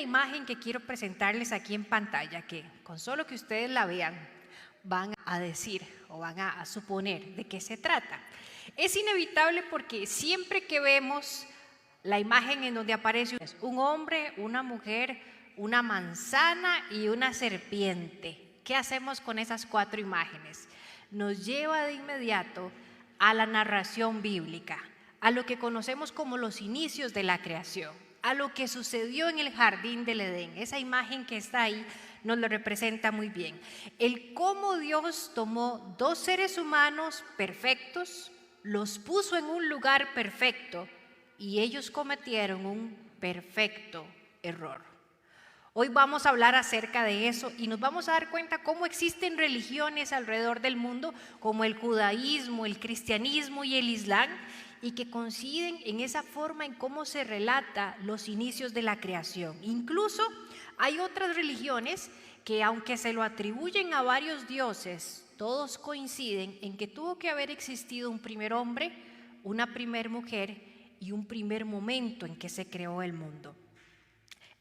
imagen que quiero presentarles aquí en pantalla, que con solo que ustedes la vean, van a decir o van a suponer de qué se trata. Es inevitable porque siempre que vemos la imagen en donde aparece un hombre, una mujer, una manzana y una serpiente, ¿qué hacemos con esas cuatro imágenes? Nos lleva de inmediato a la narración bíblica, a lo que conocemos como los inicios de la creación, a lo que sucedió en el jardín del Edén. Esa imagen que está ahí nos lo representa muy bien. El cómo Dios tomó dos seres humanos perfectos, los puso en un lugar perfecto y ellos cometieron un perfecto error. Hoy vamos a hablar acerca de eso y nos vamos a dar cuenta cómo existen religiones alrededor del mundo, como el judaísmo, el cristianismo y el islam, y que coinciden en esa forma en cómo se relata los inicios de la creación. Incluso hay otras religiones que, aunque se lo atribuyen a varios dioses, todos coinciden en que tuvo que haber existido un primer hombre, una primer mujer y un primer momento en que se creó el mundo.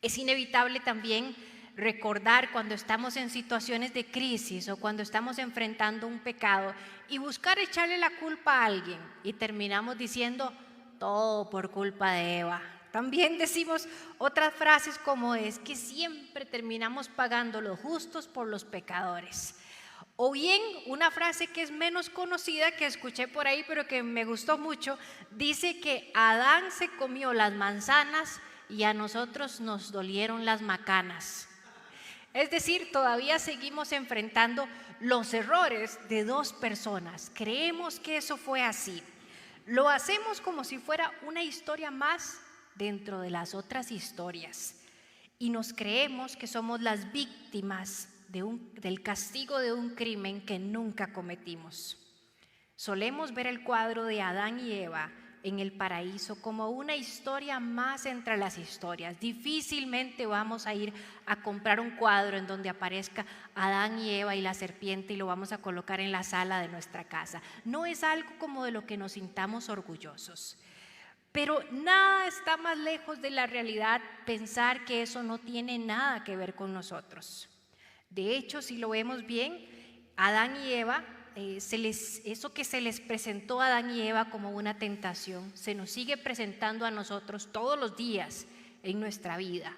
Es inevitable también recordar cuando estamos en situaciones de crisis o cuando estamos enfrentando un pecado y buscar echarle la culpa a alguien y terminamos diciendo todo por culpa de Eva. También decimos otras frases como es que siempre terminamos pagando los justos por los pecadores. O bien una frase que es menos conocida que escuché por ahí pero que me gustó mucho, dice que Adán se comió las manzanas y a nosotros nos dolieron las macanas. Es decir, todavía seguimos enfrentando los errores de dos personas. Creemos que eso fue así. Lo hacemos como si fuera una historia más dentro de las otras historias. Y nos creemos que somos las víctimas del castigo de un crimen que nunca cometimos. Solemos ver el cuadro de Adán y Eva en el paraíso como una historia más entre las historias. Difícilmente vamos a ir a comprar un cuadro en donde aparezca Adán y Eva y la serpiente y lo vamos a colocar en la sala de nuestra casa. No es algo como de lo que nos sintamos orgullosos. Pero nada está más lejos de la realidad pensar que eso no tiene nada que ver con nosotros. De hecho, si lo vemos bien, Adán y Eva, eso que se les presentó a Adán y Eva como una tentación, se nos sigue presentando a nosotros todos los días en nuestra vida.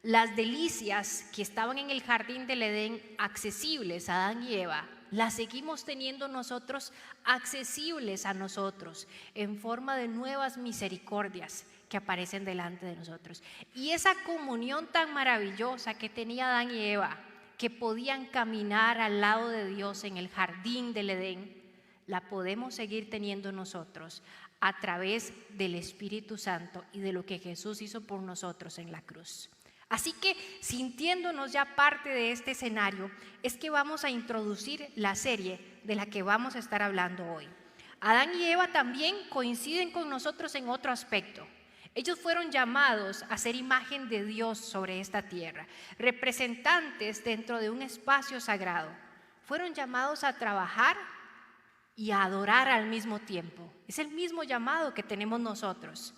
Las delicias que estaban en el jardín del Edén accesibles a Adán y Eva, las seguimos teniendo nosotros accesibles a nosotros en forma de nuevas misericordias que aparecen delante de nosotros. Y esa comunión tan maravillosa que tenía Adán y Eva, que podían caminar al lado de Dios en el jardín del Edén, la podemos seguir teniendo nosotros a través del Espíritu Santo y de lo que Jesús hizo por nosotros en la cruz. Así que, sintiéndonos ya parte de este escenario, es que vamos a introducir la serie de la que vamos a estar hablando hoy. Adán y Eva también coinciden con nosotros en otro aspecto. Ellos fueron llamados a ser imagen de Dios sobre esta tierra, representantes dentro de un espacio sagrado. Fueron llamados a trabajar y a adorar al mismo tiempo. Es el mismo llamado que tenemos nosotros.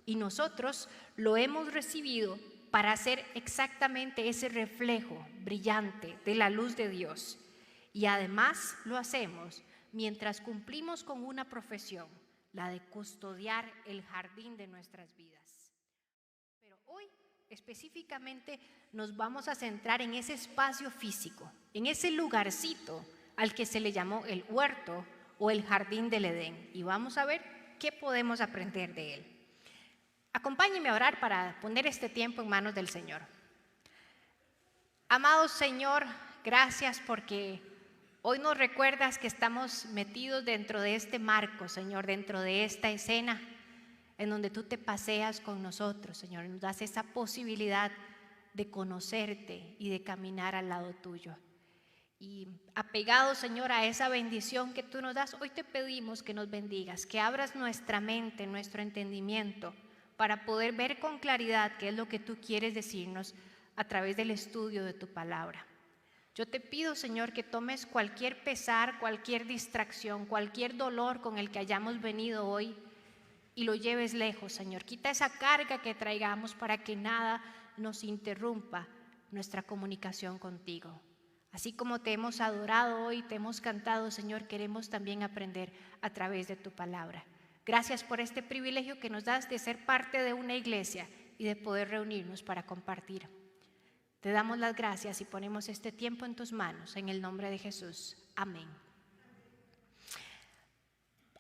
Y nosotros lo hemos recibido para hacer exactamente ese reflejo brillante de la luz de Dios. Y además lo hacemos mientras cumplimos con una profesión, la de custodiar el jardín de nuestras vidas. Pero hoy específicamente nos vamos a centrar en ese espacio físico, en ese lugarcito al que se le llamó el huerto o el jardín del Edén, y vamos a ver qué podemos aprender de él. Acompáñenme a orar para poner este tiempo en manos del Señor. Amado Señor, gracias porque hoy nos recuerdas que estamos metidos dentro de este marco, Señor, dentro de esta escena en donde tú te paseas con nosotros, Señor, y nos das esa posibilidad de conocerte y de caminar al lado tuyo. Y apegado, Señor, a esa bendición que tú nos das, hoy te pedimos que nos bendigas, que abras nuestra mente, nuestro entendimiento, para poder ver con claridad qué es lo que tú quieres decirnos a través del estudio de tu palabra. Yo te pido, Señor, que tomes cualquier pesar, cualquier distracción, cualquier dolor con el que hayamos venido hoy y lo lleves lejos, Señor. Quita esa carga que traigamos para que nada nos interrumpa nuestra comunicación contigo. Así como te hemos adorado hoy, te hemos cantado, Señor, queremos también aprender a través de tu palabra. Gracias por este privilegio que nos das de ser parte de una iglesia y de poder reunirnos para compartir. Te damos las gracias y ponemos este tiempo en tus manos, en el nombre de Jesús. Amén.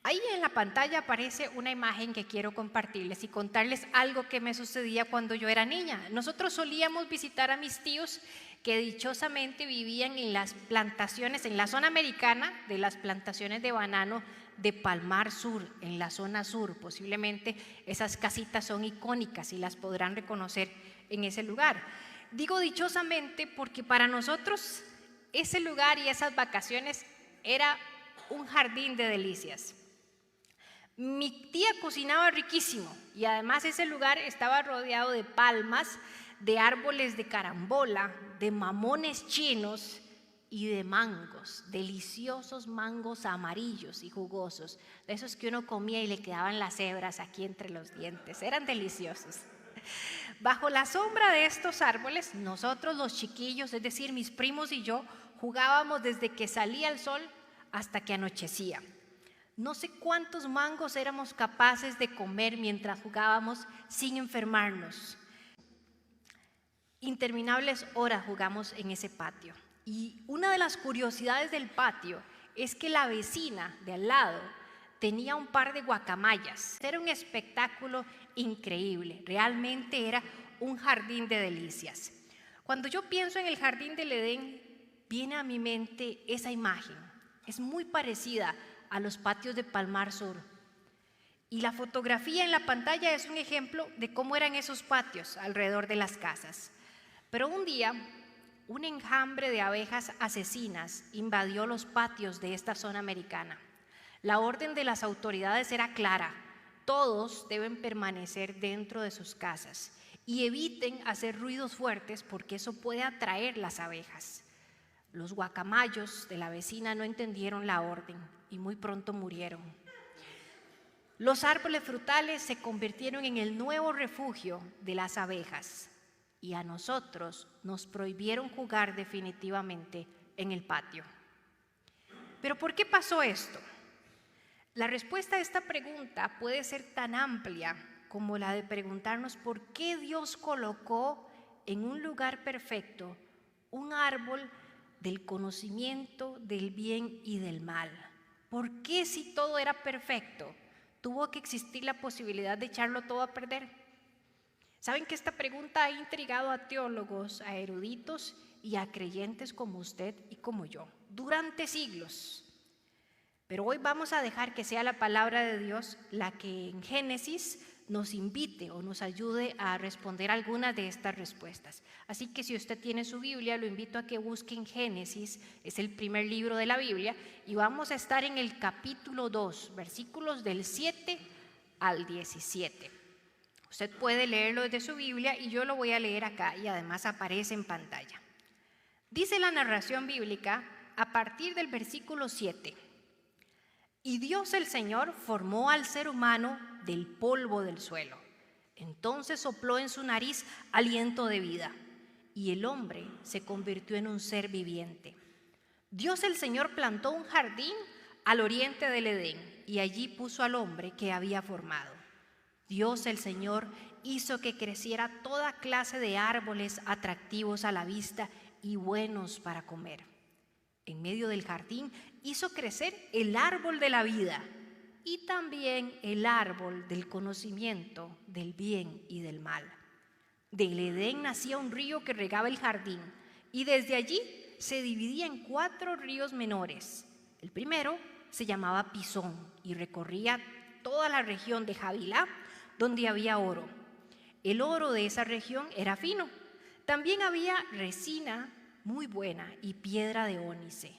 Ahí en la pantalla aparece una imagen que quiero compartirles y contarles algo que me sucedía cuando yo era niña. Nosotros solíamos visitar a mis tíos que dichosamente vivían en las plantaciones, en la zona americana de las plantaciones de banano de Palmar Sur, en la zona sur. Posiblemente esas casitas son icónicas y las podrán reconocer en ese lugar. Digo dichosamente porque para nosotros ese lugar y esas vacaciones era un jardín de delicias. Mi tía cocinaba riquísimo y además ese lugar estaba rodeado de palmas, de árboles de carambola, de mamones chinos y de mangos, deliciosos mangos amarillos y jugosos, de esos que uno comía y le quedaban las hebras aquí entre los dientes, eran deliciosos. Bajo la sombra de estos árboles, nosotros los chiquillos, es decir, mis primos y yo, jugábamos desde que salía el sol hasta que anochecía. No sé cuántos mangos éramos capaces de comer mientras jugábamos sin enfermarnos. Interminables horas jugamos en ese patio. Y una de las curiosidades del patio es que la vecina de al lado tenía un par de guacamayas. Era un espectáculo increíble, realmente era un jardín de delicias. Cuando yo pienso en el jardín del Edén, viene a mi mente esa imagen. Es muy parecida a los patios de Palmar Sur. Y la fotografía en la pantalla es un ejemplo de cómo eran esos patios alrededor de las casas. Pero un día, un enjambre de abejas asesinas invadió los patios de esta zona americana. La orden de las autoridades era clara: todos deben permanecer dentro de sus casas y eviten hacer ruidos fuertes porque eso puede atraer las abejas. Los guacamayos de la vecina no entendieron la orden y muy pronto murieron. Los árboles frutales se convirtieron en el nuevo refugio de las abejas y a nosotros nos prohibieron jugar definitivamente en el patio. ¿Pero por qué pasó esto? La respuesta a esta pregunta puede ser tan amplia como la de preguntarnos por qué Dios colocó en un lugar perfecto un árbol del conocimiento del bien y del mal. ¿Por qué, si todo era perfecto, tuvo que existir la posibilidad de echarlo todo a perder? Saben que esta pregunta ha intrigado a teólogos, a eruditos y a creyentes como usted y como yo durante siglos. Pero hoy vamos a dejar que sea la palabra de Dios la que en Génesis nos invite o nos ayude a responder algunas de estas respuestas. Así que si usted tiene su Biblia, lo invito a que busque en Génesis, es el primer libro de la Biblia, y vamos a estar en el capítulo 2, versículos del 7 al 17. Usted puede leerlo desde su Biblia y yo lo voy a leer acá y además aparece en pantalla. Dice la narración bíblica a partir del versículo 7. Y Dios el Señor formó al ser humano del polvo del suelo. Entonces sopló en su nariz aliento de vida y el hombre se convirtió en un ser viviente. Dios el Señor plantó un jardín al oriente del Edén y allí puso al hombre que había formado. Dios el Señor hizo que creciera toda clase de árboles atractivos a la vista y buenos para comer. En medio del jardín hizo crecer el árbol de la vida y también el árbol del conocimiento del bien y del mal. Del Edén nacía un río que regaba el jardín y desde allí se dividía en 4 ríos menores. El primero se llamaba Pisón y recorría toda la región de Havilá, donde había oro. El oro de esa región era fino. También había resina muy buena y piedra de ónice.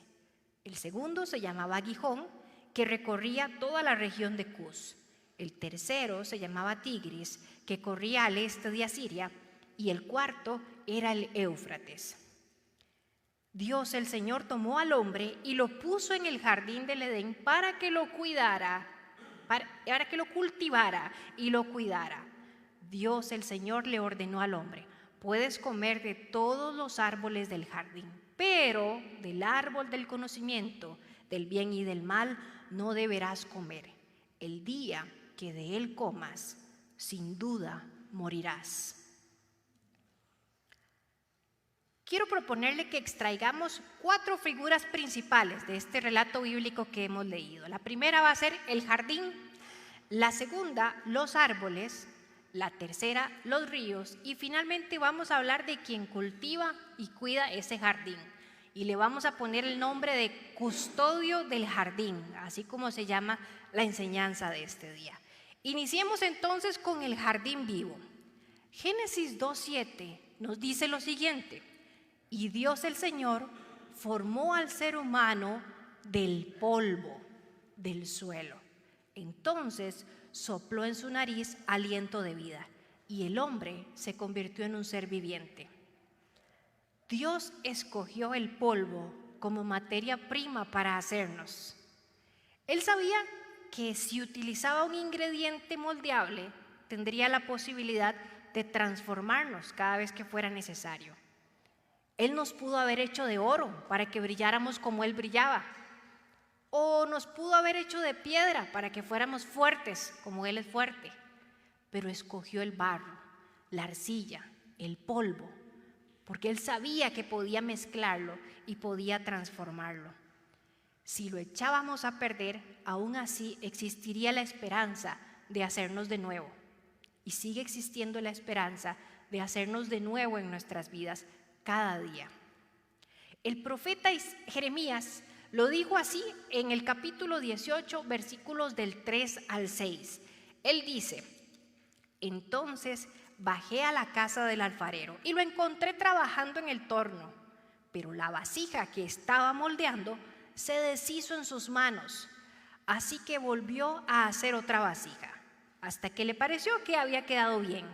El segundo se llamaba Gihón, que recorría toda la región de Cus. El tercero se llamaba Tigris, que corría al este de Asiria. Y el cuarto era el Éufrates. Dios el Señor tomó al hombre y lo puso en el jardín del Edén para que lo cuidara para que lo cultivara y lo cuidara. Dios el Señor le ordenó al hombre: puedes comer de todos los árboles del jardín, pero del árbol del conocimiento del bien y del mal no deberás comer. El día que de él comas, sin duda morirás. Quiero proponerle que extraigamos 4 figuras principales de este relato bíblico que hemos leído. La primera va a ser el jardín, la segunda, los árboles, la tercera, los ríos, y finalmente vamos a hablar de quien cultiva y cuida ese jardín. Y le vamos a poner el nombre de custodio del jardín, así como se llama la enseñanza de este día. Iniciemos entonces con el jardín vivo. Génesis 2:7 nos dice lo siguiente: y Dios el Señor formó al ser humano del polvo del suelo. Entonces sopló en su nariz aliento de vida, y el hombre se convirtió en un ser viviente. Dios escogió el polvo como materia prima para hacernos. Él sabía que si utilizaba un ingrediente moldeable, tendría la posibilidad de transformarnos cada vez que fuera necesario. Él nos pudo haber hecho de oro para que brilláramos como Él brillaba, o nos pudo haber hecho de piedra para que fuéramos fuertes como Él es fuerte, pero escogió el barro, la arcilla, el polvo, porque Él sabía que podía mezclarlo y podía transformarlo. Si lo echábamos a perder, aún así existiría la esperanza de hacernos de nuevo, y sigue existiendo la esperanza de hacernos de nuevo en nuestras vidas cada día. El profeta Jeremías lo dijo así en el capítulo 18, versículos del 3 al 6. Él dice: entonces bajé a la casa del alfarero y lo encontré trabajando en el torno, pero la vasija que estaba moldeando se deshizo en sus manos, así que volvió a hacer otra vasija, hasta que le pareció que había quedado bien.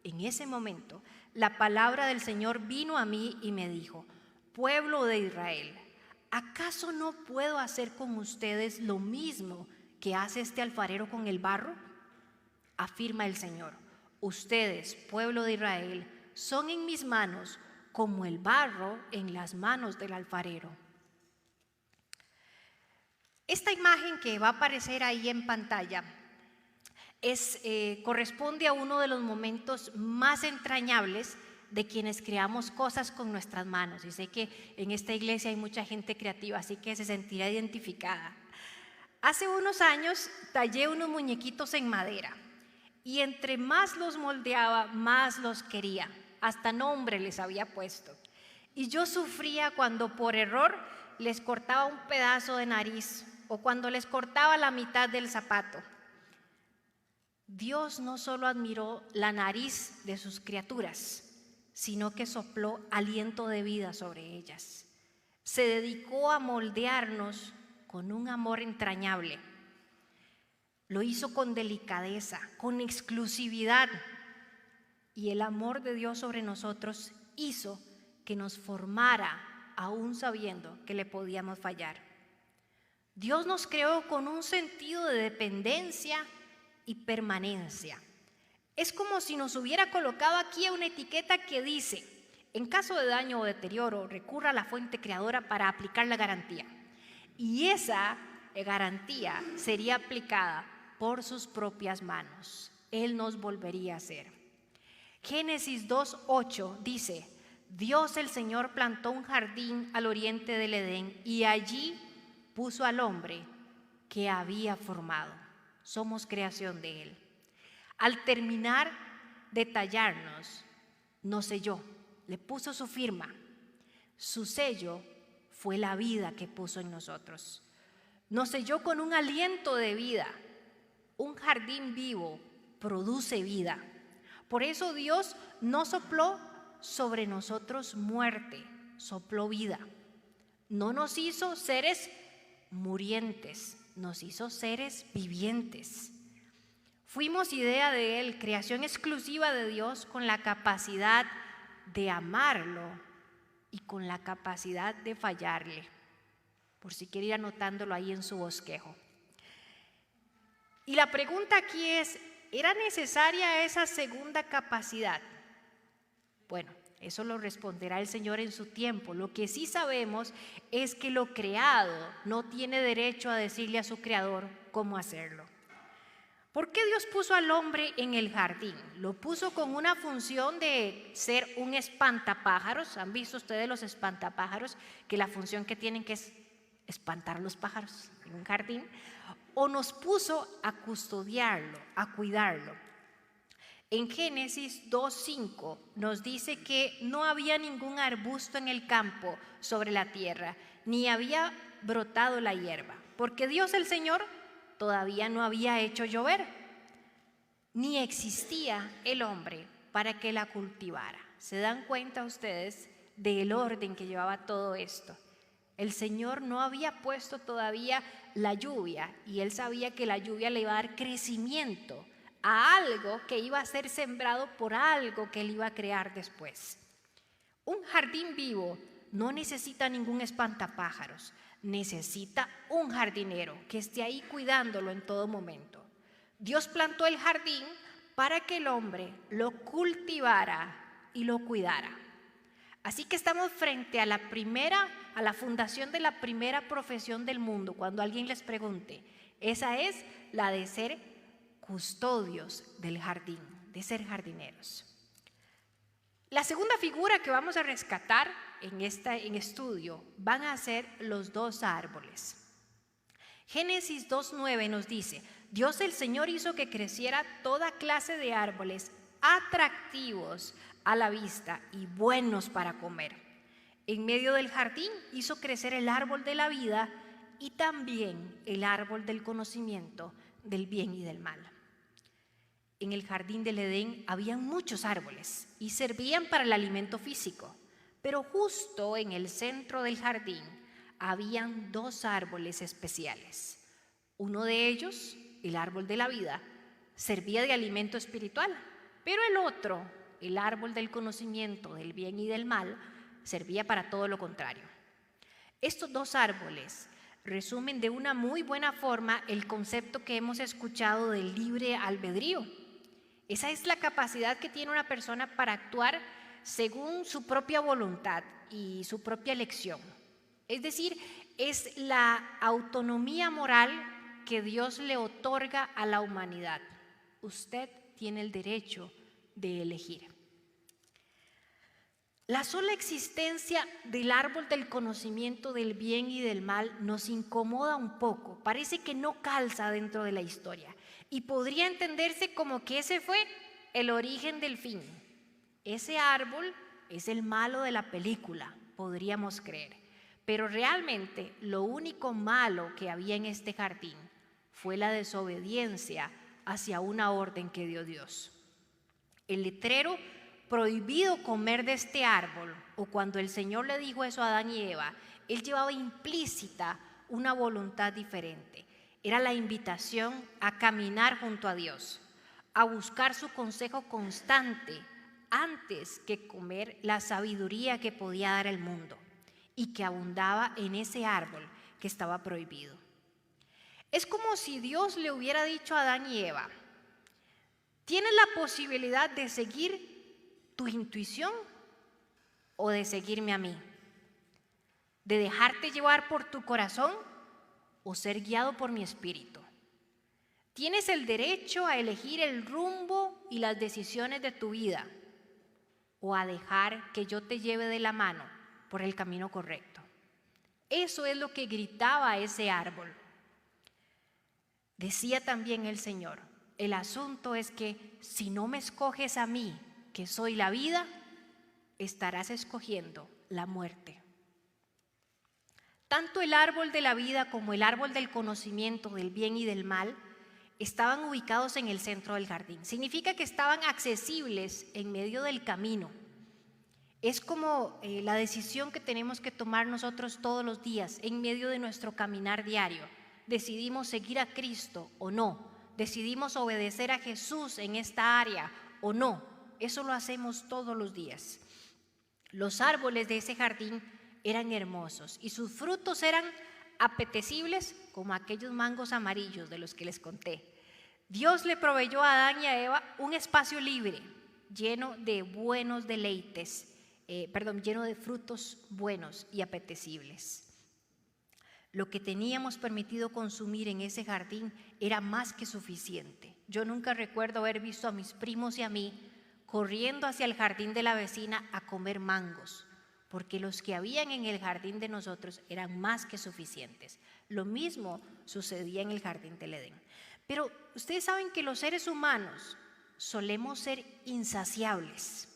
En ese momento, la palabra del Señor vino a mí y me dijo: pueblo de Israel, ¿acaso no puedo hacer con ustedes lo mismo que hace este alfarero con el barro? Afirma el Señor: ustedes, pueblo de Israel, son en mis manos como el barro en las manos del alfarero. Esta imagen que va a aparecer ahí en pantalla corresponde a uno de los momentos más entrañables de quienes creamos cosas con nuestras manos. Y sé que en esta iglesia hay mucha gente creativa, así que se sentirá identificada. Hace unos años tallé unos muñequitos en madera y entre más los moldeaba, más los quería. Hasta nombre les había puesto. Y yo sufría cuando por error les cortaba un pedazo de nariz o cuando les cortaba la mitad del zapato. Dios no solo admiró la nariz de sus criaturas, sino que sopló aliento de vida sobre ellas. Se dedicó a moldearnos con un amor entrañable. Lo hizo con delicadeza, con exclusividad. Y el amor de Dios sobre nosotros hizo que nos formara, aún sabiendo que le podíamos fallar. Dios nos creó con un sentido de dependencia y permanencia. Es como si nos hubiera colocado aquí una etiqueta que dice: en caso de daño o deterioro, recurra a la fuente creadora para aplicar la garantía. Y esa garantía sería aplicada por sus propias manos. Él nos volvería a hacer. Génesis 2:8 dice: Dios el Señor plantó un jardín al oriente del Edén y allí puso al hombre que había formado. Somos creación de Él. Al terminar de tallarnos, nos selló, le puso su firma. Su sello fue la vida que puso en nosotros. Nos selló con un aliento de vida. Un jardín vivo produce vida. Por eso Dios no sopló sobre nosotros muerte, sopló vida. No nos hizo seres murientes, nos hizo seres vivientes. Fuimos idea de Él, creación exclusiva de Dios, con la capacidad de amarlo y con la capacidad de fallarle. Por si quiere ir anotándolo ahí en su bosquejo. Y la pregunta aquí es, ¿era necesaria esa segunda capacidad? Bueno, eso lo responderá el Señor en su tiempo. Lo que sí sabemos es que lo creado no tiene derecho a decirle a su creador cómo hacerlo. ¿Por qué Dios puso al hombre en el jardín? Lo puso con una función de ser un espantapájaros. ¿Han visto ustedes los espantapájaros? Que la función que tienen que es espantar los pájaros en un jardín. O nos puso a custodiarlo, a cuidarlo. En Génesis 2:5 nos dice que no había ningún arbusto en el campo sobre la tierra, ni había brotado la hierba, porque Dios el Señor todavía no había hecho llover, ni existía el hombre para que la cultivara. ¿Se dan cuenta ustedes del orden que llevaba todo esto? El Señor no había puesto todavía la lluvia y Él sabía que la lluvia le iba a dar crecimiento a algo que iba a ser sembrado por algo que Él iba a crear después. Un jardín vivo no necesita ningún espantapájaros, necesita un jardinero que esté ahí cuidándolo en todo momento. Dios plantó el jardín para que el hombre lo cultivara y lo cuidara. Así que estamos frente a la fundación de la primera profesión del mundo. Cuando alguien les pregunte, esa es la de ser custodios del jardín, de ser jardineros. La segunda figura que vamos a rescatar en estudio van a ser los dos árboles. Génesis 2:9 nos dice, Dios el Señor hizo que creciera toda clase de árboles atractivos a la vista y buenos para comer. En medio del jardín hizo crecer el árbol de la vida y también el árbol del conocimiento del bien y del mal. En el jardín del Edén habían muchos árboles y servían para el alimento físico, pero justo en el centro del jardín habían dos árboles especiales. Uno de ellos, el árbol de la vida, servía de alimento espiritual, pero el otro, el árbol del conocimiento del bien y del mal, servía para todo lo contrario. Estos dos árboles resumen de una muy buena forma el concepto que hemos escuchado del libre albedrío. Esa es la capacidad que tiene una persona para actuar según su propia voluntad y su propia elección. Es decir, es la autonomía moral que Dios le otorga a la humanidad. Usted tiene el derecho de elegir. La sola existencia del árbol del conocimiento del bien y del mal nos incomoda un poco. Parece que no calza dentro de la historia. Y podría entenderse como que ese fue el origen del fin. Ese árbol es el malo de la película, podríamos creer. Pero realmente lo único malo que había en este jardín fue la desobediencia hacia una orden que dio Dios. El letrero prohibido comer de este árbol, o cuando el Señor le dijo eso a Adán y Eva, Él llevaba implícita una voluntad diferente. Era la invitación a caminar junto a Dios, a buscar su consejo constante antes que comer la sabiduría que podía dar el mundo y que abundaba en ese árbol que estaba prohibido. Es como si Dios le hubiera dicho a Adán y Eva, tienes la posibilidad de seguir tu intuición o de seguirme a mí, de dejarte llevar por tu corazón o ser guiado por mi espíritu. Tienes el derecho a elegir el rumbo y las decisiones de tu vida o a dejar que yo te lleve de la mano por el camino correcto. Eso es lo que gritaba ese árbol. Decía también el Señor, el asunto es que si no me escoges a mí, que soy la vida, estarás escogiendo la muerte. Tanto el árbol de la vida como el árbol del conocimiento del bien y del mal estaban ubicados en el centro del jardín. Significa que estaban accesibles en medio del camino. Es como la decisión que tenemos que tomar nosotros todos los días en medio de nuestro caminar diario. Decidimos seguir a Cristo o no. Decidimos obedecer a Jesús en esta área o no. Eso lo hacemos todos los días. Los árboles de ese jardín eran hermosos y sus frutos eran apetecibles como aquellos mangos amarillos de los que les conté. Dios le proveyó a Adán y a Eva un espacio libre, lleno de buenos deleites, lleno de frutos buenos y apetecibles. Lo que teníamos permitido consumir en ese jardín era más que suficiente. Yo nunca recuerdo haber visto a mis primos y a mí corriendo hacia el jardín de la vecina a comer mangos, porque los que habían en el jardín de nosotros eran más que suficientes. Lo mismo sucedía en el jardín del Edén. Pero ustedes saben que los seres humanos solemos ser insaciables.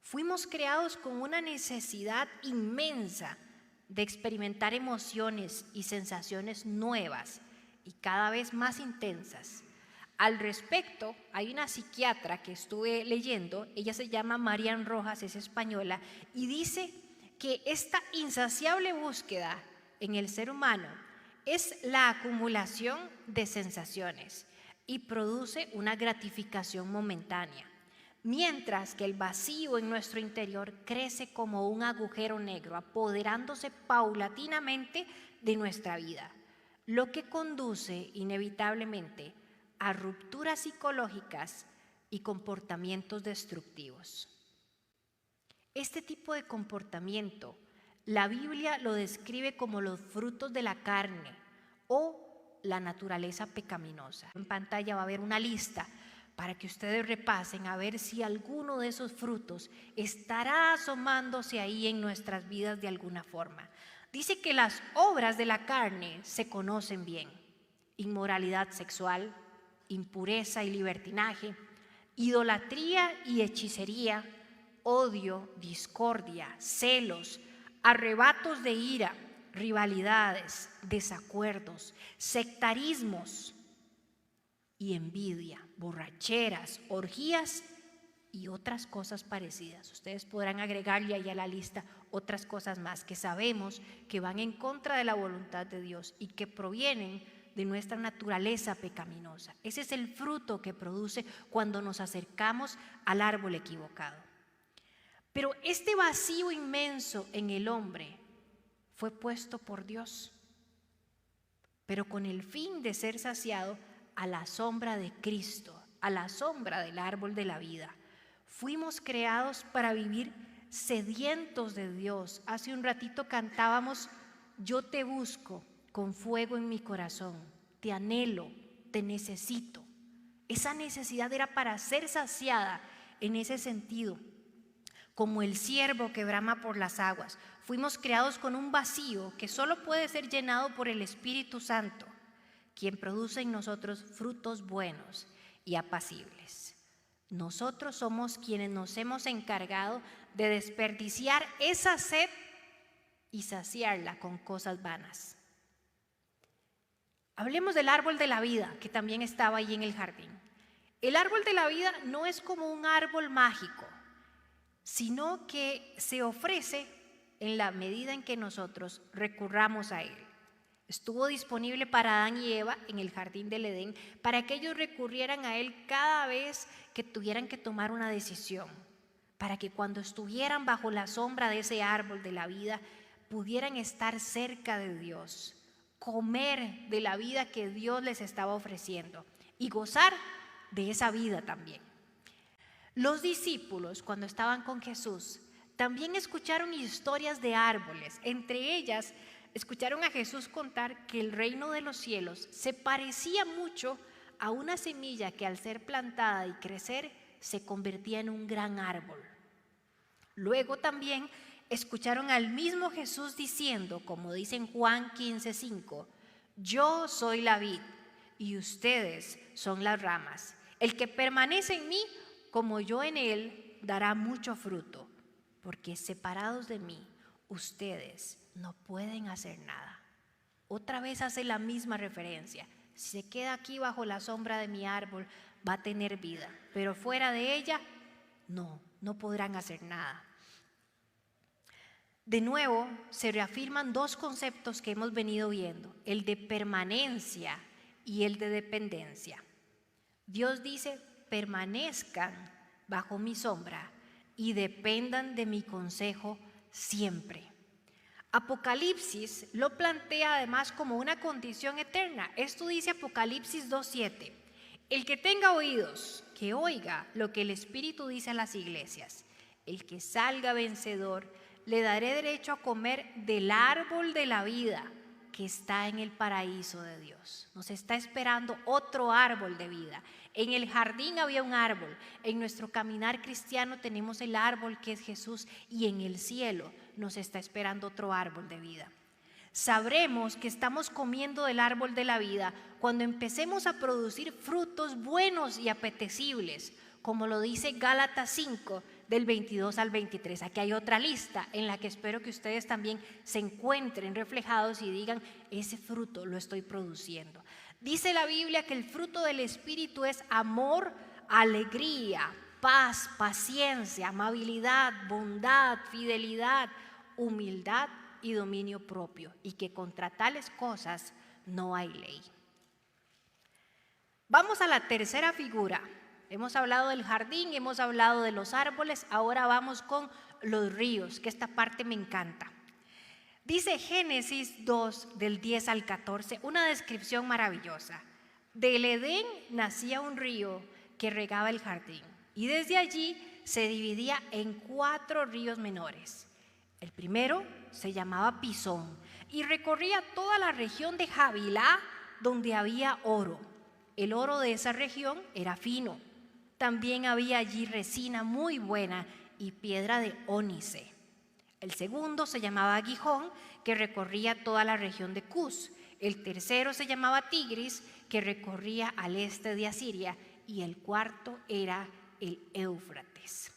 Fuimos creados con una necesidad inmensa de experimentar emociones y sensaciones nuevas y cada vez más intensas. Al respecto, hay una psiquiatra que estuve leyendo, ella se llama Marian Rojas, es española, y dice que esta insaciable búsqueda en el ser humano es la acumulación de sensaciones y produce una gratificación momentánea, mientras que el vacío en nuestro interior crece como un agujero negro, apoderándose paulatinamente de nuestra vida, lo que conduce inevitablemente a rupturas psicológicas y comportamientos destructivos. Este tipo de comportamiento, la Biblia lo describe como los frutos de la carne o la naturaleza pecaminosa. En pantalla va a haber una lista para que ustedes repasen a ver si alguno de esos frutos estará asomándose ahí en nuestras vidas de alguna forma. Dice que las obras de la carne se conocen bien: inmoralidad sexual, impureza y libertinaje, idolatría y hechicería, odio, discordia, celos, arrebatos de ira, rivalidades, desacuerdos, sectarismos y envidia, borracheras, orgías y otras cosas parecidas. Ustedes podrán agregarle ahí a la lista otras cosas más que sabemos que van en contra de la voluntad de Dios y que provienen de nuestra naturaleza pecaminosa. Ese es el fruto que produce cuando nos acercamos al árbol equivocado. Pero este vacío inmenso en el hombre fue puesto por Dios, pero con el fin de ser saciado a la sombra de Cristo, a la sombra del árbol de la vida. Fuimos creados para vivir sedientos de Dios. Hace un ratito cantábamos: yo te busco con fuego en mi corazón, te anhelo, te necesito. Esa necesidad era para ser saciada en ese sentido. Como el ciervo que brama por las aguas, fuimos creados con un vacío que solo puede ser llenado por el Espíritu Santo, quien produce en nosotros frutos buenos y apacibles. Nosotros somos quienes nos hemos encargado de desperdiciar esa sed y saciarla con cosas vanas. Hablemos del árbol de la vida, que también estaba ahí en el jardín. El árbol de la vida no es como un árbol mágico, sino que se ofrece en la medida en que nosotros recurramos a él. Estuvo disponible para Adán y Eva en el jardín del Edén para que ellos recurrieran a él cada vez que tuvieran que tomar una decisión, para que cuando estuvieran bajo la sombra de ese árbol de la vida pudieran estar cerca de Dios, comer de la vida que Dios les estaba ofreciendo y gozar de esa vida también. Los discípulos, cuando estaban con Jesús, también escucharon historias de árboles. Entre ellas, escucharon a Jesús contar que el reino de los cielos se parecía mucho a una semilla que al ser plantada y crecer se convertía en un gran árbol. Luego también escucharon al mismo Jesús diciendo, como dice en Juan 15:5, yo soy la vid y ustedes son las ramas. El que permanece en mí, como yo en él, dará mucho fruto, porque separados de mí, ustedes no pueden hacer nada. Otra vez hace la misma referencia. Si se queda aquí bajo la sombra de mi árbol, va a tener vida, pero fuera de ella, no podrán hacer nada. De nuevo, se reafirman dos conceptos que hemos venido viendo, el de permanencia y el de dependencia. Dios dice: permanezcan bajo mi sombra y dependan de mi consejo siempre. Apocalipsis lo plantea además como una condición eterna. Esto dice Apocalipsis 2:7. El que tenga oídos, que oiga lo que el Espíritu dice a las iglesias. El que salga vencedor, le daré derecho a comer del árbol de la vida que está en el paraíso de Dios. Nos está esperando otro árbol de vida. En el jardín había un árbol. En nuestro caminar cristiano tenemos el árbol que es Jesús, y en el cielo nos está esperando otro árbol de vida. Sabremos que estamos comiendo del árbol de la vida cuando empecemos a producir frutos buenos y apetecibles, como lo dice Gálatas 5, del 22 al 23. Aquí hay otra lista en la que espero que ustedes también se encuentren reflejados y digan: ese fruto lo estoy produciendo. Dice la Biblia que el fruto del Espíritu es amor, alegría, paz, paciencia, amabilidad, bondad, fidelidad, humildad y dominio propio, y que contra tales cosas no hay ley. Vamos a la tercera figura. Hemos hablado del jardín, hemos hablado de los árboles, ahora vamos con los ríos, que esta parte me encanta. Dice Génesis 2, del 10 al 14, una descripción maravillosa. Del Edén nacía un río que regaba el jardín, y desde allí se dividía en 4 ríos menores. El primero se llamaba Pisón y recorría toda la región de Havilá, donde había oro. El oro de esa región era fino. También había allí resina muy buena y piedra de ónice. El segundo se llamaba Gihón, que recorría toda la región de Cus. El tercero se llamaba Tigris, que recorría al este de Asiria. Y el cuarto era el Éufrates.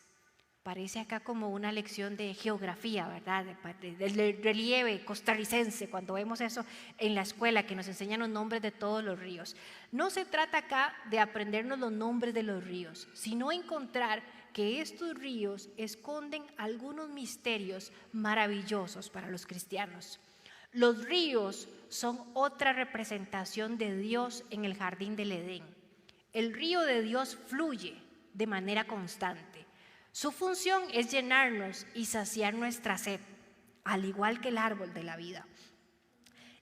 Parece acá como una lección de geografía, ¿verdad? Del relieve costarricense, cuando vemos eso en la escuela, que nos enseñan los nombres de todos los ríos. No se trata acá de aprendernos los nombres de los ríos, sino encontrar que estos ríos esconden algunos misterios maravillosos para los cristianos. Los ríos son otra representación de Dios en el jardín del Edén. El río de Dios fluye de manera constante. Su función es llenarnos y saciar nuestra sed, al igual que el árbol de la vida.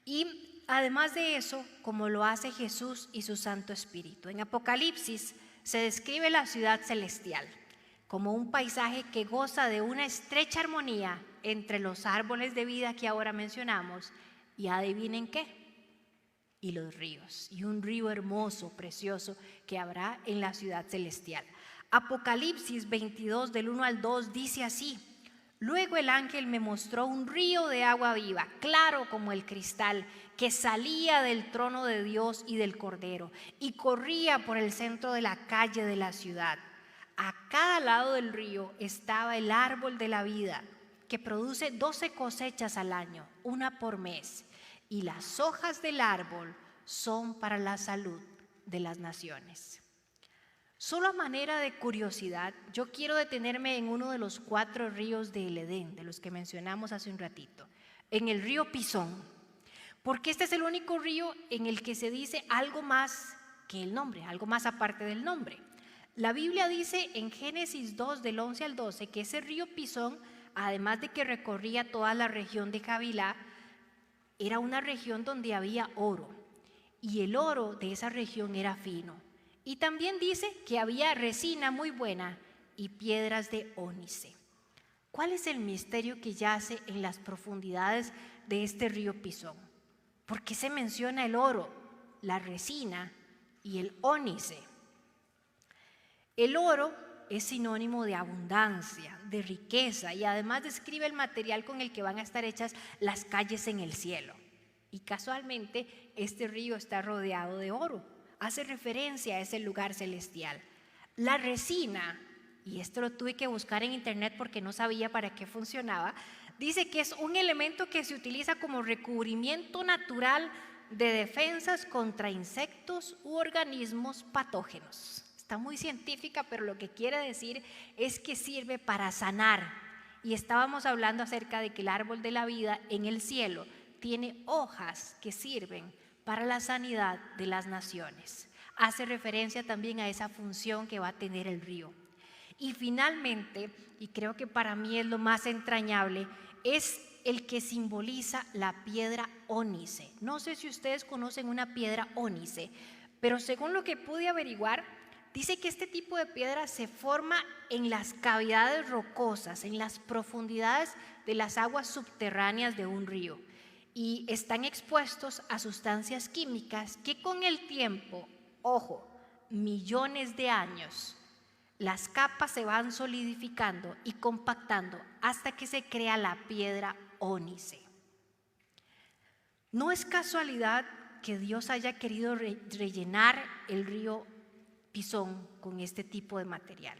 Y además de eso, como lo hace Jesús y su Santo Espíritu. En Apocalipsis se describe la ciudad celestial como un paisaje que goza de una estrecha armonía entre los árboles de vida que ahora mencionamos y adivinen qué, y los ríos, y un río hermoso, precioso que habrá en la ciudad celestial. Apocalipsis 22 del 1 al 2 dice así: luego el ángel me mostró un río de agua viva, claro como el cristal, que salía del trono de Dios y del Cordero y corría por el centro de la calle de la ciudad. A cada lado del río estaba el árbol de la vida, que produce 12 cosechas al año, una por mes, y las hojas del árbol son para la salud de las naciones. Solo a manera de curiosidad, yo quiero detenerme en uno de los 4 ríos del Edén, de los que mencionamos hace un ratito, en el río Pisón, porque este es el único río en el que se dice algo más que el nombre, algo más aparte del nombre. La Biblia dice en Génesis 2, del 11 al 12, que ese río Pisón, además de que recorría toda la región de Havilá, era una región donde había oro, y el oro de esa región era fino. Y también dice que había resina muy buena y piedras de ónice. ¿Cuál es el misterio que yace en las profundidades de este río Pisón? ¿Por qué se menciona el oro, la resina y el ónice? El oro es sinónimo de abundancia, de riqueza, y además describe el material con el que van a estar hechas las calles en el cielo. Y casualmente este río está rodeado de oro. Hace referencia a ese lugar celestial. La resina, y esto lo tuve que buscar en internet porque no sabía para qué funcionaba, dice que es un elemento que se utiliza como recubrimiento natural de defensas contra insectos u organismos patógenos. Está muy científica, pero lo que quiere decir es que sirve para sanar. Y estábamos hablando acerca de que el árbol de la vida en el cielo tiene hojas que sirven para la sanidad de las naciones. Hace referencia también a esa función que va a tener el río. Y finalmente, y creo que para mí es lo más entrañable, es el que simboliza la piedra ónice. No sé si ustedes conocen una piedra ónice, pero según lo que pude averiguar, dice que este tipo de piedra se forma en las cavidades rocosas, en las profundidades de las aguas subterráneas de un río, y están expuestos a sustancias químicas que con el tiempo, ojo, millones de años, las capas se van solidificando y compactando hasta que se crea la piedra ónice. No es casualidad que Dios haya querido rellenar el río Pisón con este tipo de material.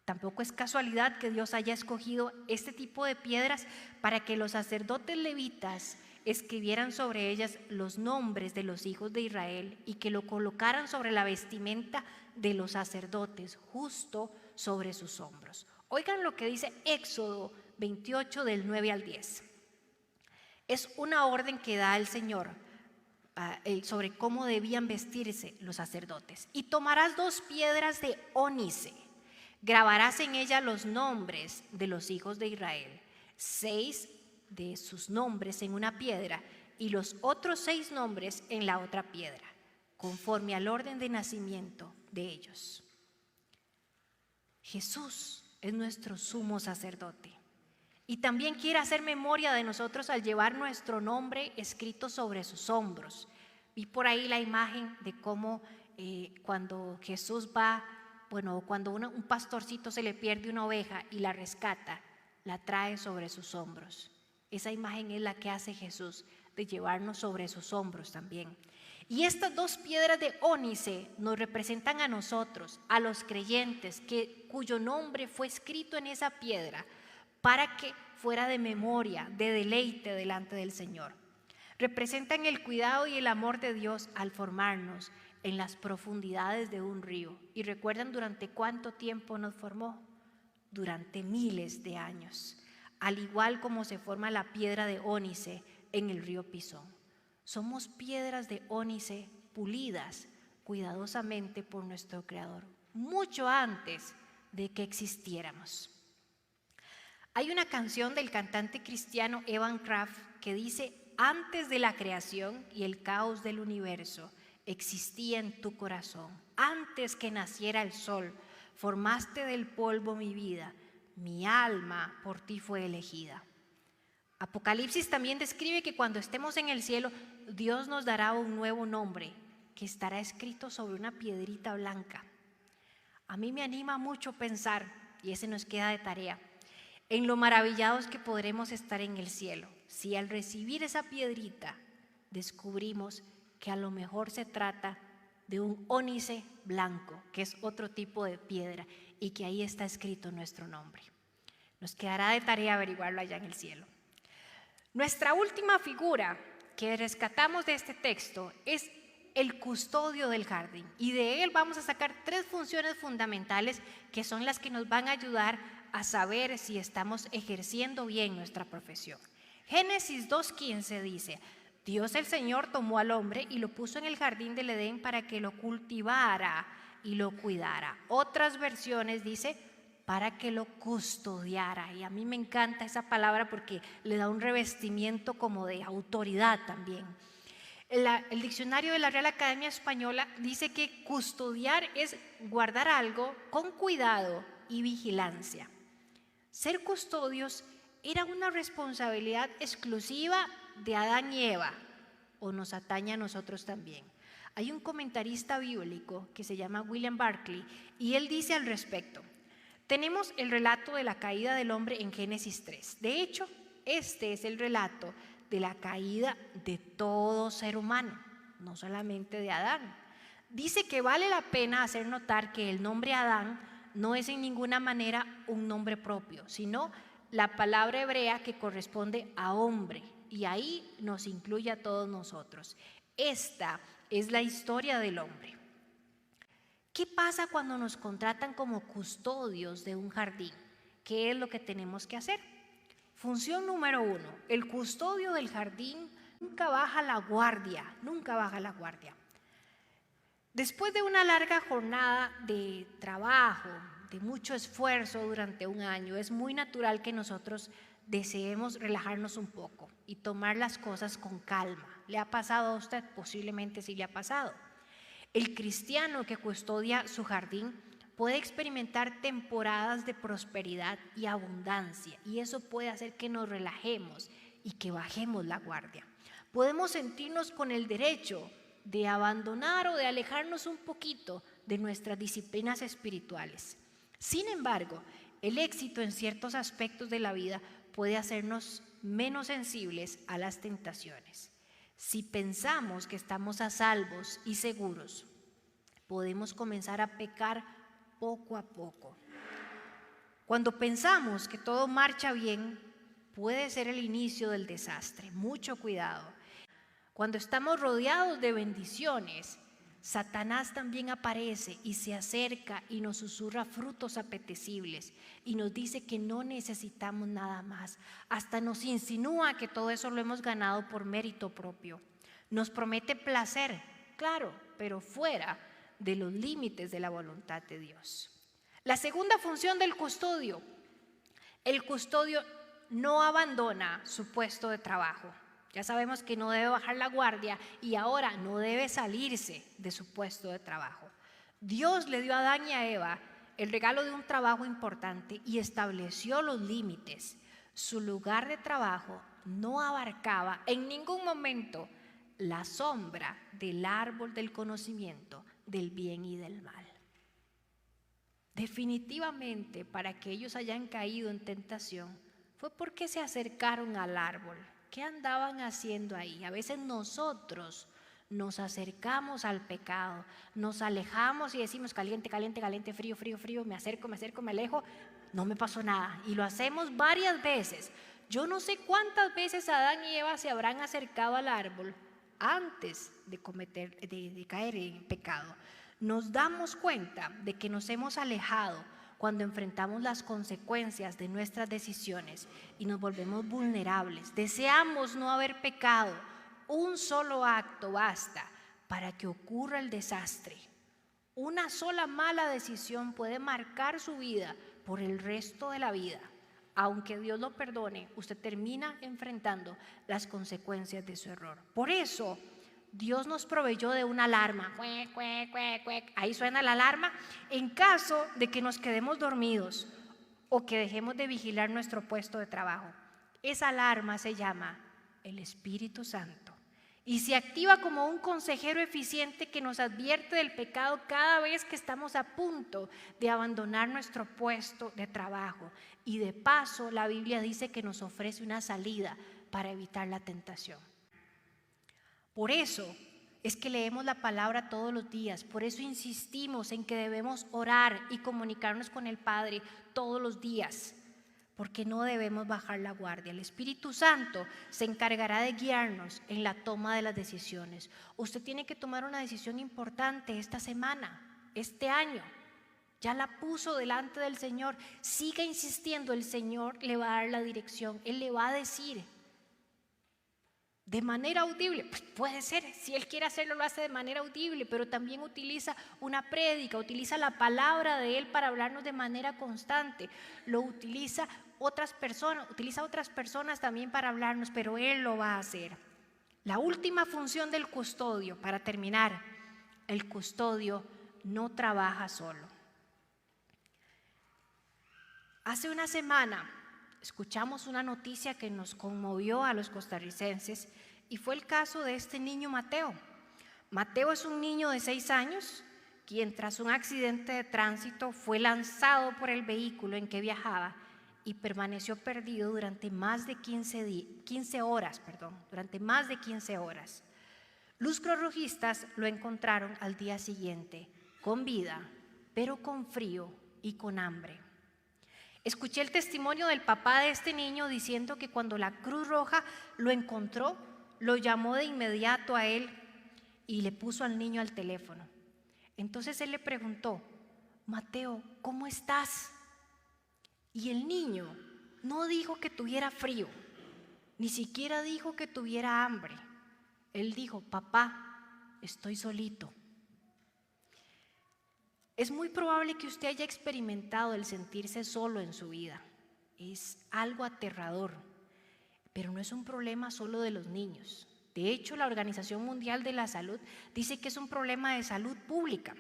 Tampoco es casualidad que Dios haya escogido este tipo de piedras para que los sacerdotes levitas escribieran sobre ellas los nombres de los hijos de Israel y que lo colocaran sobre la vestimenta de los sacerdotes, justo sobre sus hombros. Oigan lo que dice Éxodo 28 del 9 al 10. Es una orden que da el Señor sobre cómo debían vestirse los sacerdotes. Y tomarás 2 piedras de ónice, grabarás en ellas los nombres de los hijos de Israel, 6 de sus nombres en una piedra y los otros 6 nombres en la otra piedra, conforme al orden de nacimiento de ellos. Jesús es nuestro sumo sacerdote y también quiere hacer memoria de nosotros al llevar nuestro nombre escrito sobre sus hombros. Vi por ahí la imagen de cómo cuando Jesús va, cuando un pastorcito se le pierde una oveja y la rescata, la trae sobre sus hombros. Esa imagen es la que hace Jesús, de llevarnos sobre sus hombros también. Y estas 2 piedras de ónice nos representan a nosotros, a los creyentes, cuyo nombre fue escrito en esa piedra, para que fuera de memoria, de deleite delante del Señor. Representan el cuidado y el amor de Dios al formarnos en las profundidades de un río. ¿Y recuerdan durante cuánto tiempo nos formó? Durante miles de años, al igual como se forma la piedra de ónice en el río Pisón. Somos piedras de ónice pulidas cuidadosamente por nuestro Creador, mucho antes de que existiéramos. Hay una canción del cantante cristiano Evan Craft que dice: antes de la creación y el caos del universo, existía en tu corazón. Antes que naciera el sol, formaste del polvo mi vida. Mi alma por ti fue elegida. Apocalipsis también describe que cuando estemos en el cielo, Dios nos dará un nuevo nombre que estará escrito sobre una piedrita blanca. A mí me anima mucho pensar, y ese nos queda de tarea, en lo maravillados que podremos estar en el cielo, si al recibir esa piedrita descubrimos que a lo mejor se trata de un ónice blanco, que es otro tipo de piedra, y que ahí está escrito nuestro nombre. Nos quedará de tarea averiguarlo allá en el cielo. Nuestra última figura que rescatamos de este texto es el custodio del jardín, y de él vamos a sacar 3 funciones fundamentales que son las que nos van a ayudar a saber si estamos ejerciendo bien nuestra profesión. Génesis 2:15 dice: Dios el Señor tomó al hombre y lo puso en el jardín del Edén para que lo cultivara y lo cuidara. Otras versiones dice para que lo custodiara, y a mí me encanta esa palabra porque le da un revestimiento como de autoridad también. El diccionario de la Real Academia Española dice que custodiar es guardar algo con cuidado y vigilancia. Ser custodios era una responsabilidad exclusiva de Adán y Eva, o nos atañe a nosotros también. Hay un comentarista bíblico que se llama William Barclay y él dice al respecto: tenemos el relato de la caída del hombre en Génesis 3. De hecho, este es el relato de la caída de todo ser humano, no solamente de Adán. Dice que vale la pena hacer notar que el nombre Adán no es en ninguna manera un nombre propio, sino la palabra hebrea que corresponde a hombre, y ahí nos incluye a todos nosotros. Esta es la historia del hombre. ¿Qué pasa cuando nos contratan como custodios de un jardín? ¿Qué es lo que tenemos que hacer? Función número 1, el custodio del jardín nunca baja la guardia, nunca baja la guardia. Después de una larga jornada de trabajo, de mucho esfuerzo durante un año, es muy natural que nosotros deseemos relajarnos un poco y tomar las cosas con calma. ¿Le ha pasado a usted? Posiblemente sí le ha pasado. El cristiano que custodia su jardín puede experimentar temporadas de prosperidad y abundancia, y eso puede hacer que nos relajemos y que bajemos la guardia. Podemos sentirnos con el derecho de abandonar o de alejarnos un poquito de nuestras disciplinas espirituales. Sin embargo, el éxito en ciertos aspectos de la vida puede hacernos menos sensibles a las tentaciones. Si pensamos que estamos a salvos y seguros, podemos comenzar a pecar poco a poco. Cuando pensamos que todo marcha bien, puede ser el inicio del desastre. Mucho cuidado. Cuando estamos rodeados de bendiciones, Satanás también aparece y se acerca y nos susurra frutos apetecibles y nos dice que no necesitamos nada más. Hasta nos insinúa que todo eso lo hemos ganado por mérito propio. Nos promete placer, claro, pero fuera de los límites de la voluntad de Dios. La segunda función del custodio: el custodio no abandona su puesto de trabajo. Ya sabemos que no debe bajar la guardia y ahora no debe salirse de su puesto de trabajo. Dios le dio a Adán y a Eva el regalo de un trabajo importante y estableció los límites. Su lugar de trabajo no abarcaba en ningún momento la sombra del árbol del conocimiento del bien y del mal. Definitivamente, para que ellos hayan caído en tentación, fue porque se acercaron al árbol. ¿Qué andaban haciendo ahí? A veces nosotros nos acercamos al pecado, nos alejamos y decimos caliente, caliente, caliente, frío, frío, frío, me acerco, me alejo, no me pasó nada. Y lo hacemos varias veces. Yo no sé cuántas veces Adán y Eva se habrán acercado al árbol antes de caer en pecado. Nos damos cuenta de que nos hemos alejado cuando enfrentamos las consecuencias de nuestras decisiones y nos volvemos vulnerables. Deseamos no haber pecado. Un solo acto basta para que ocurra el desastre. Una sola mala decisión puede marcar su vida por el resto de la vida. Aunque Dios lo perdone, usted termina enfrentando las consecuencias de su error. Por eso, Dios nos proveyó de una alarma. Ahí suena la alarma en caso de que nos quedemos dormidos o que dejemos de vigilar nuestro puesto de trabajo. Esa alarma se llama el Espíritu Santo y se activa como un consejero eficiente que nos advierte del pecado cada vez que estamos a punto de abandonar nuestro puesto de trabajo. Y de paso, la Biblia dice que nos ofrece una salida para evitar la tentación. Por eso es que leemos la palabra todos los días, por eso insistimos en que debemos orar y comunicarnos con el Padre todos los días, porque no debemos bajar la guardia. El Espíritu Santo se encargará de guiarnos en la toma de las decisiones. Usted tiene que tomar una decisión importante esta semana, este año. Ya la puso delante del Señor. Siga insistiendo, el Señor le va a dar la dirección, Él le va a decir. De manera audible, pues puede ser, si Él quiere hacerlo, lo hace de manera audible, pero también utiliza una prédica, utiliza la palabra de Él para hablarnos de manera constante, lo utiliza otras personas también para hablarnos, pero Él lo va a hacer. La última función del custodio, para terminar, el custodio no trabaja solo. Hace una semana escuchamos una noticia que nos conmovió a los costarricenses y fue el caso de este niño Mateo. Mateo es un niño de 6 años quien tras un accidente de tránsito fue lanzado por el vehículo en que viajaba y permaneció perdido durante más de 15 horas. Los cruzrojistas lo encontraron al día siguiente con vida, pero con frío y con hambre. Escuché el testimonio del papá de este niño diciendo que cuando la Cruz Roja lo encontró, lo llamó de inmediato a él y le puso al niño al teléfono. Entonces él le preguntó: Mateo, ¿cómo estás? Y el niño no dijo que tuviera frío, ni siquiera dijo que tuviera hambre. Él dijo: papá, estoy solito. Es muy probable que usted haya experimentado el sentirse solo en su vida. Es algo aterrador, pero no es un problema solo de los niños. De hecho, la Organización Mundial de la Salud dice que es un problema de salud pública.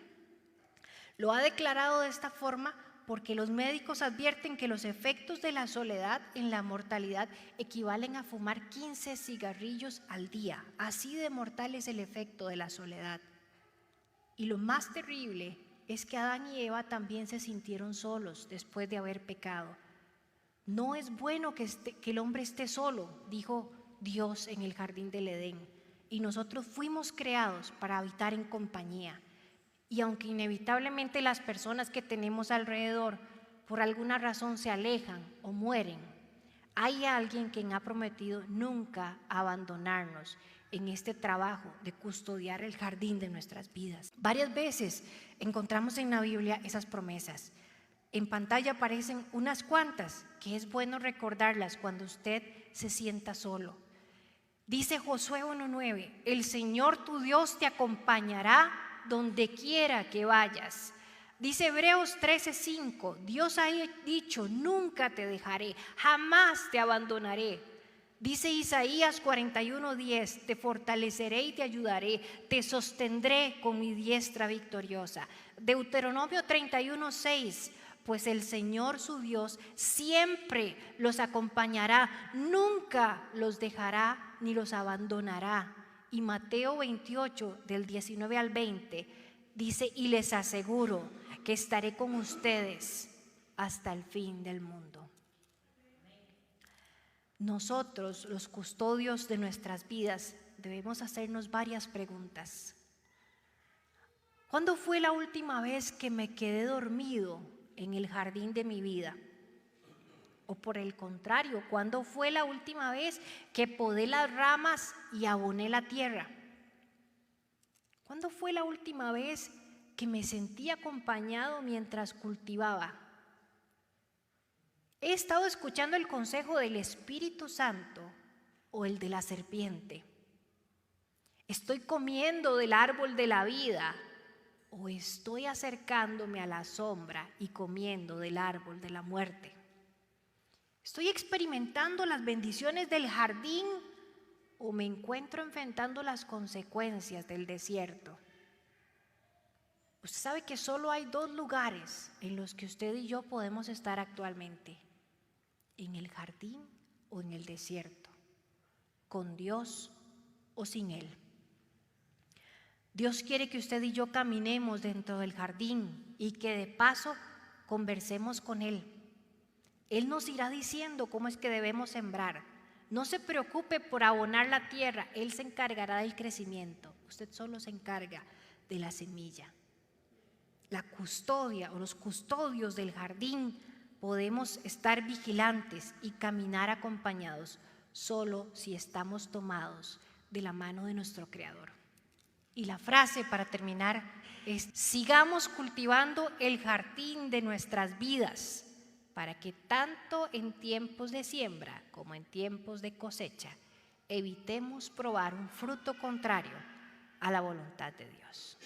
Lo ha declarado de esta forma porque los médicos advierten que los efectos de la soledad en la mortalidad equivalen a fumar 15 cigarrillos al día. Así de mortal es el efecto de la soledad. Y lo más terrible es que Adán y Eva también se sintieron solos después de haber pecado. No es bueno que el hombre esté solo, dijo Dios en el jardín del Edén. Y nosotros fuimos creados para habitar en compañía. Y aunque inevitablemente las personas que tenemos alrededor por alguna razón se alejan o mueren, hay alguien quien ha prometido nunca abandonarnos en este trabajo de custodiar el jardín de nuestras vidas. Varias veces encontramos en la Biblia esas promesas. En pantalla aparecen unas cuantas que es bueno recordarlas cuando usted se sienta solo. Dice Josué 1:9, el Señor tu Dios te acompañará donde quiera que vayas. Dice Hebreos 13:5, Dios ha dicho, nunca te dejaré, jamás te abandonaré. Dice Isaías 41:10, te fortaleceré y te ayudaré, te sostendré con mi diestra victoriosa. Deuteronomio 31:6, pues el Señor su Dios siempre los acompañará, nunca los dejará ni los abandonará. Y Mateo 28, del 19 al 20, dice, y les aseguro que estaré con ustedes hasta el fin del mundo. Nosotros, los custodios de nuestras vidas, debemos hacernos varias preguntas. ¿Cuándo fue la última vez que me quedé dormido en el jardín de mi vida? O por el contrario, ¿cuándo fue la última vez que podé las ramas y aboné la tierra? ¿Cuándo fue la última vez que me sentí acompañado mientras cultivaba? ¿He estado escuchando el consejo del Espíritu Santo o el de la serpiente? ¿Estoy comiendo del árbol de la vida o estoy acercándome a la sombra y comiendo del árbol de la muerte? ¿Estoy experimentando las bendiciones del jardín o me encuentro enfrentando las consecuencias del desierto? Usted sabe que solo hay dos lugares en los que usted y yo podemos estar actualmente: en el jardín o en el desierto, con Dios o sin Él. Dios quiere que usted y yo caminemos dentro del jardín y que de paso conversemos con Él. Él nos irá diciendo cómo es que debemos sembrar. No se preocupe por abonar la tierra, Él se encargará del crecimiento. Usted solo se encarga de la semilla. La custodia o los custodios del jardín podemos estar vigilantes y caminar acompañados solo si estamos tomados de la mano de nuestro Creador. Y la frase para terminar es: sigamos cultivando el jardín de nuestras vidas, para que tanto en tiempos de siembra como en tiempos de cosecha evitemos probar un fruto contrario a la voluntad de Dios.